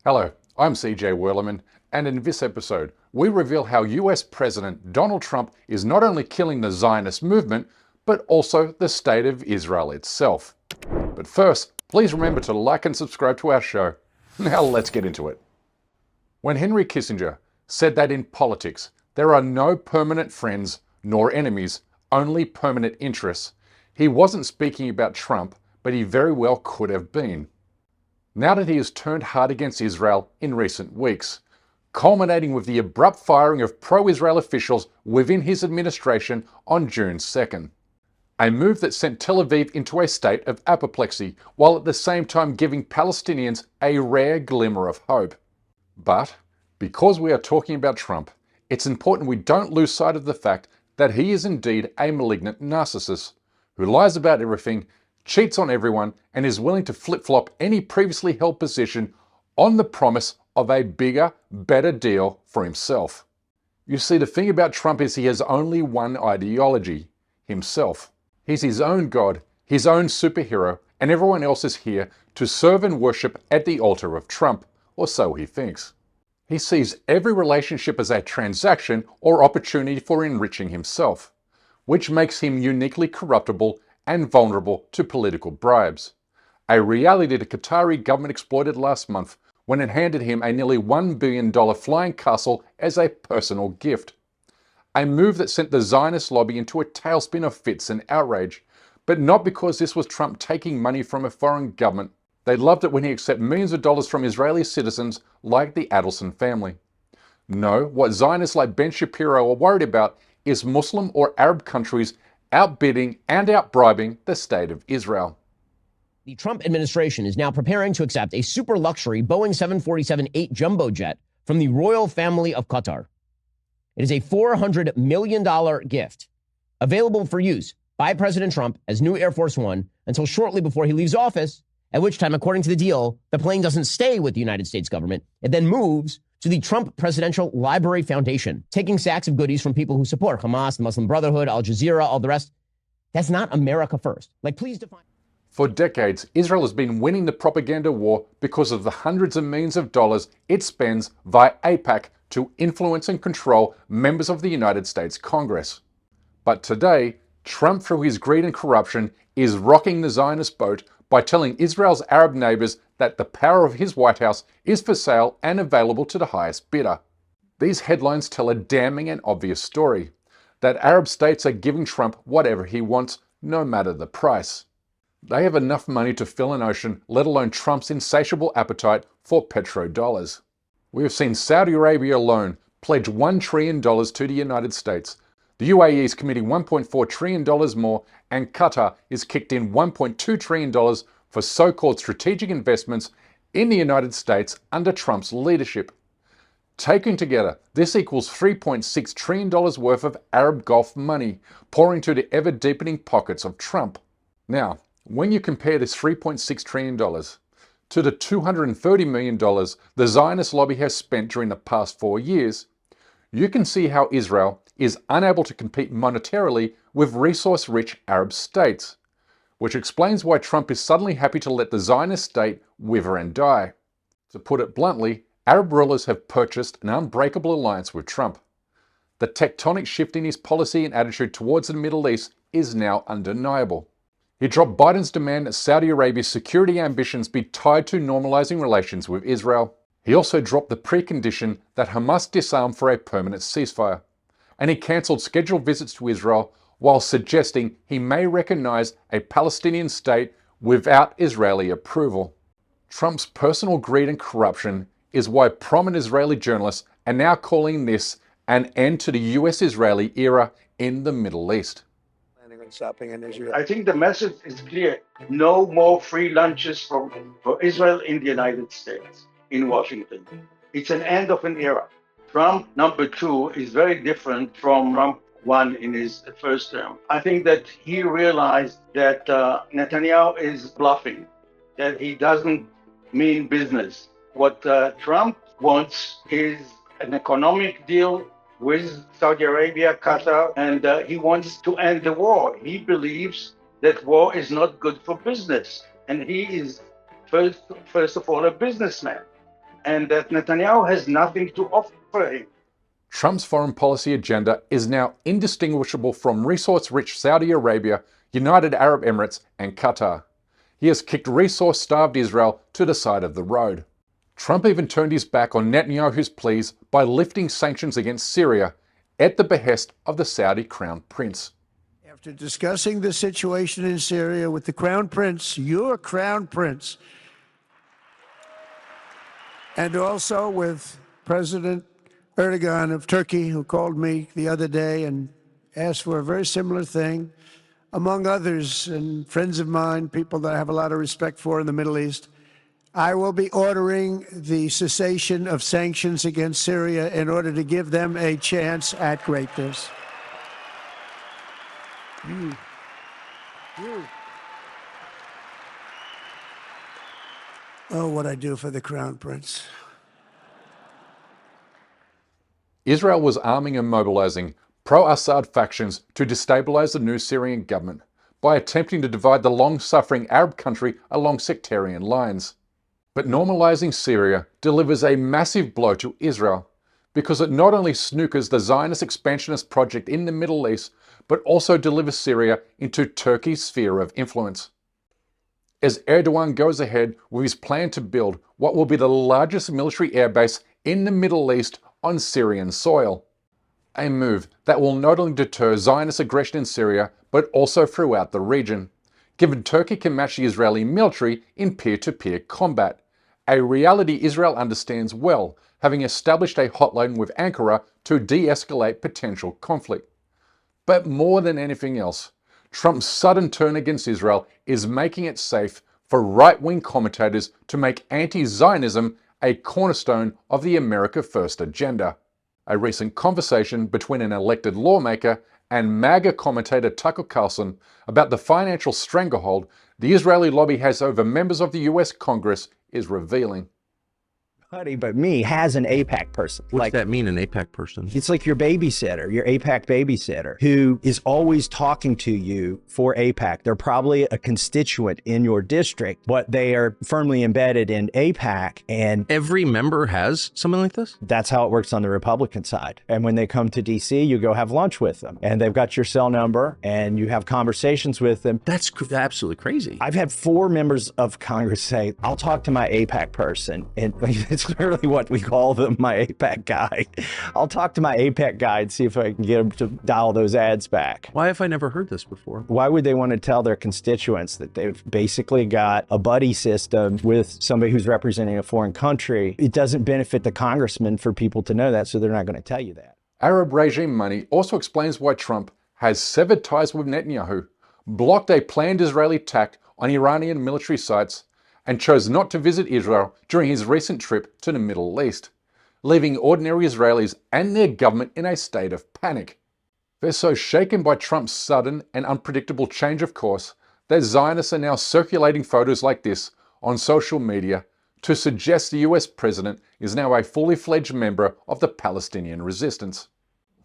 Hello, I'm CJ Werleman, and in this episode, we reveal how US President Donald Trump is not only killing the Zionist movement, but also the state of Israel itself. But first, please remember to like and subscribe to our show. Now let's get into it. When Henry Kissinger said that in politics, there are no permanent friends nor enemies, only permanent interests, he wasn't speaking about Trump, but he very well could have been. Now that he has turned hard against Israel in recent weeks, culminating with the abrupt firing of pro-Israel officials within his administration on June 2nd. A move that sent Tel Aviv into a state of apoplexy, while at the same time giving Palestinians a rare glimmer of hope. But, because we are talking about Trump, it's important we don't lose sight of the fact that he is indeed a malignant narcissist, who lies about everything, cheats on everyone, and is willing to flip-flop any previously held position on the promise of a bigger, better deal for himself. You see, the thing about Trump is he has only one ideology: himself. He's his own god, his own superhero, and everyone else is here to serve and worship at the altar of Trump, or so he thinks. He sees every relationship as a transaction or opportunity for enriching himself, which makes him uniquely corruptible and vulnerable to political bribes. A reality the Qatari government exploited last month when it handed him a nearly $1 billion flying castle as a personal gift. A move that sent the Zionist lobby into a tailspin of fits and outrage, but not because this was Trump taking money from a foreign government. They loved it when he accepted millions of dollars from Israeli citizens like the Adelson family. No, what Zionists like Ben Shapiro are worried about is Muslim or Arab countries outbidding and outbribing the state of Israel. The Trump administration is now preparing to accept a super luxury Boeing 747-8 jumbo jet from the royal family of Qatar. It is a $400 million gift available for use by President Trump as new Air Force One until shortly before he leaves office, at which time, according to the deal, the plane doesn't stay with the United States government. It then moves to the Trump Presidential Library Foundation, taking sacks of goodies from people who support Hamas, the Muslim Brotherhood, Al Jazeera, all the rest. That's not America first. Please define. For decades, Israel has been winning the propaganda war because of the hundreds of millions of dollars it spends via AIPAC to influence and control members of the United States Congress. But today, Trump, through his greed and corruption, is rocking the Zionist boat by telling Israel's Arab neighbors that the power of his White House is for sale and available to the highest bidder. These headlines tell a damning and obvious story: that Arab states are giving Trump whatever he wants, no matter the price. They have enough money to fill an ocean, let alone Trump's insatiable appetite for petrodollars. We have seen Saudi Arabia alone pledge $1 trillion to the United States. The UAE is committing $1.4 trillion more, and Qatar is kicked in $1.2 trillion for so-called strategic investments in the United States under Trump's leadership. Taken together, this equals $3.6 trillion worth of Arab Gulf money pouring to the ever-deepening pockets of Trump. Now, when you compare this $3.6 trillion to the $230 million the Zionist lobby has spent during the past 4 years, you can see how Israel is unable to compete monetarily with resource-rich Arab states, which explains why Trump is suddenly happy to let the Zionist state wither and die. To put it bluntly, Arab rulers have purchased an unbreakable alliance with Trump. The tectonic shift in his policy and attitude towards the Middle East is now undeniable. He dropped Biden's demand that Saudi Arabia's security ambitions be tied to normalizing relations with Israel. He also dropped the precondition that Hamas disarm for a permanent ceasefire. And he cancelled scheduled visits to Israel while suggesting he may recognize a Palestinian state without Israeli approval. Trump's personal greed and corruption is why prominent Israeli journalists are now calling this an end to the US-Israeli era in the Middle East. I think the message is clear: no more free lunches for Israel in the United States, in Washington. It's an end of an era. Trump #2 is very different from Trump 1 in his first term. I think that he realized that Netanyahu is bluffing, that he doesn't mean business. What Trump wants is an economic deal with Saudi Arabia, Qatar, and he wants to end the war. He believes that war is not good for business, and he is first of all a businessman. and that Netanyahu has nothing to offer him. Trump's foreign policy agenda is now indistinguishable from resource-rich Saudi Arabia, United Arab Emirates, and Qatar. He has kicked resource-starved Israel to the side of the road. Trump even turned his back on Netanyahu's pleas by lifting sanctions against Syria at the behest of the Saudi Crown Prince. After discussing the situation in Syria with the Crown Prince, your Crown Prince, and also with President Erdogan of Turkey, who called me the other day and asked for a very similar thing, among others, and friends of mine, people that I have a lot of respect for in the Middle East, I will be ordering the cessation of sanctions against Syria in order to give them a chance at greatness. Oh, what I do for the Crown Prince. Israel was arming and mobilizing pro-Assad factions to destabilize the new Syrian government by attempting to divide the long-suffering Arab country along sectarian lines. But normalizing Syria delivers a massive blow to Israel because it not only snookers the Zionist expansionist project in the Middle East, but also delivers Syria into Turkey's sphere of influence. As Erdogan goes ahead with his plan to build what will be the largest military airbase in the Middle East on Syrian soil. A move that will not only deter Zionist aggression in Syria, but also throughout the region, given Turkey can match the Israeli military in peer-to-peer combat, a reality Israel understands well, having established a hotline with Ankara to de-escalate potential conflict. But more than anything else, Trump's sudden turn against Israel is making it safe for right-wing commentators to make anti-Zionism a cornerstone of the America First agenda. A recent conversation between an elected lawmaker and MAGA commentator Tucker Carlson about the financial stranglehold the Israeli lobby has over members of the US Congress is revealing. Buddy, but me has an AIPAC person. What's that mean, an AIPAC person? It's like your babysitter, your AIPAC babysitter, who is always talking to you for AIPAC. They're probably a constituent in your district, but they are firmly embedded in AIPAC. And Every member has something like this? that's how it works on the Republican side. And when they come to DC, you go have lunch with them. And they've got your cell number and you have conversations with them. That's absolutely crazy. I've had 4 members of Congress say, I'll talk to my AIPAC person. And it's literally what we call them, my AIPAC guy. I'll talk to my AIPAC guy and see if I can get him to dial those ads back. Why have I never heard this before? Why would they want to tell their constituents that they've basically got a buddy system with somebody who's representing a foreign country? It doesn't benefit the congressman for people to know that, so they're not going to tell you that. Arab regime money also explains why Trump has severed ties with Netanyahu, blocked a planned Israeli attack on Iranian military sites, and chose not to visit Israel during his recent trip to the Middle East, leaving ordinary Israelis and their government in a state of panic. They're so shaken by Trump's sudden and unpredictable change of course that Zionists are now circulating photos like this on social media to suggest the US president is now a fully fledged member of the Palestinian resistance,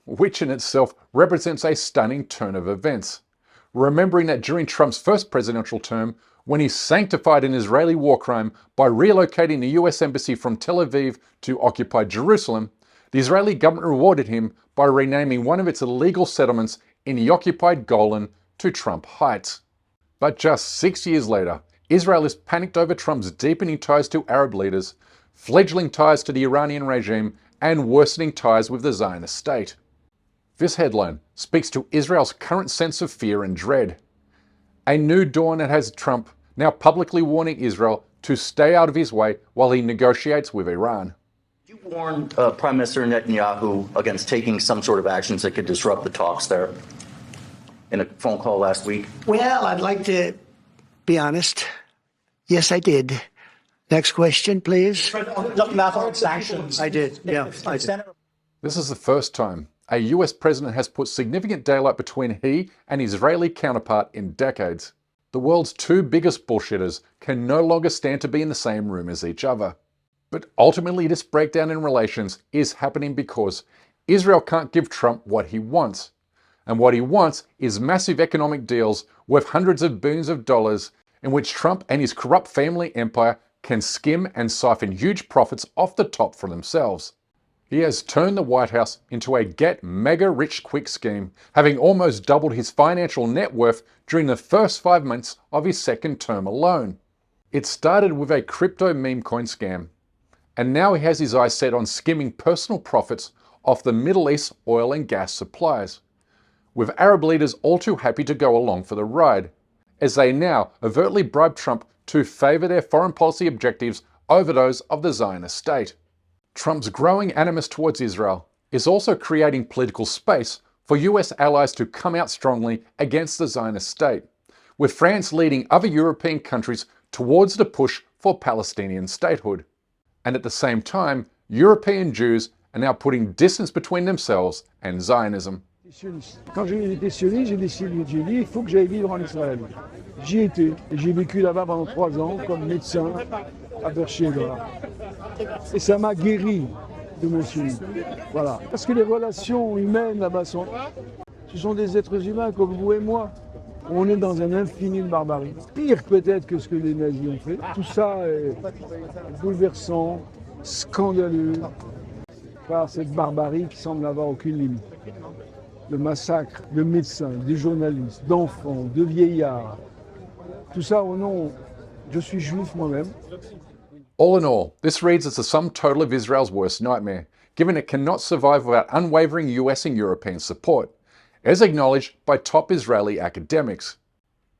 which in itself represents a stunning turn of events. Remembering that during Trump's first presidential term, when he sanctified an Israeli war crime by relocating the US embassy from Tel Aviv to occupied Jerusalem, the Israeli government rewarded him by renaming one of its illegal settlements in the occupied Golan to Trump Heights. But just 6 years later, Israel is panicked over Trump's deepening ties to Arab leaders, fledgling ties to the Iranian regime, and worsening ties with the Zionist state. This headline speaks to Israel's current sense of fear and dread. A new dawn that has Trump now publicly warning Israel to stay out of his way while he negotiates with Iran. You warned Prime Minister Netanyahu against taking some sort of actions that could disrupt the talks there in a phone call last week. Well, I'd like to be honest. Yes, I did. Next question, please. Sanctions. I did, yeah, I did. This is the first time a US president has put significant daylight between he and his Israeli counterpart in decades. The world's 2 biggest bullshitters can no longer stand to be in the same room as each other. But ultimately this breakdown in relations is happening because Israel can't give Trump what he wants. And what he wants is massive economic deals worth hundreds of billions of dollars in which Trump and his corrupt family empire can skim and siphon huge profits off the top for themselves. He has turned the White House into a get mega rich quick scheme, having almost doubled his financial net worth during the first 5 months of his second term alone. It started with a crypto meme coin scam, and now he has his eyes set on skimming personal profits off the Middle East oil and gas supplies, with Arab leaders all too happy to go along for the ride, as they now overtly bribe Trump to favour their foreign policy objectives over those of the Zionist state. Trump's growing animus towards Israel is also creating political space for US allies to come out strongly against the Zionist state, with France leading other European countries towards the push for Palestinian statehood. And at the same time, European Jews are now putting distance between themselves and Zionism. Quand j'ai été sioniste, j'ai dit il faut que j'aille vivre en Israël. J'y ai été. J'ai vécu là-bas pendant 3 ans comme médecin à Beersheba. Et ça m'a guéri de mon sionisme. Voilà. Parce que les relations humaines là-bas ce sont des êtres humains comme vous et moi. On est dans un infini de barbarie. Pire peut-être que ce que les nazis ont fait. Tout ça est bouleversant, scandaleux, par cette barbarie qui semble n'avoir aucune limite. Le massacre de médecins, de journalistes, d'enfants, de vieillards. Tout ça au nom, je suis juif moi-même. All in all, this reads as the sum total of Israel's worst nightmare, given it cannot survive without unwavering US and European support, as acknowledged by top Israeli academics.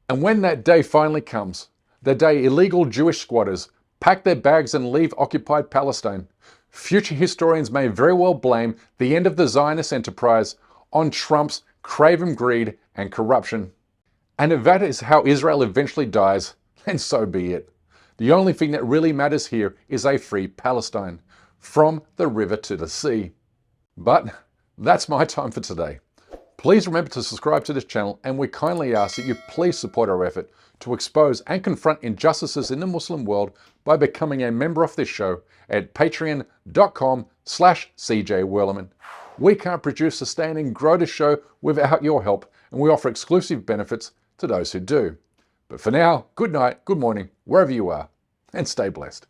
And when that day finally comes, the day illegal Jewish squatters pack their bags and leave occupied Palestine, future historians may very well blame the end of the Zionist enterprise on Trump's craven greed and corruption. And if that is how Israel eventually dies, then so be it. The only thing that really matters here is a free Palestine, from the river to the sea. But that's my time for today. Please remember to subscribe to this channel, and we kindly ask that you please support our effort to expose and confront injustices in the Muslim world by becoming a member of this show at patreon.com/CJWerleman. We can't produce, sustain and grow the show without your help, and we offer exclusive benefits to those who do. But for now, good night, good morning, wherever you are, and stay blessed.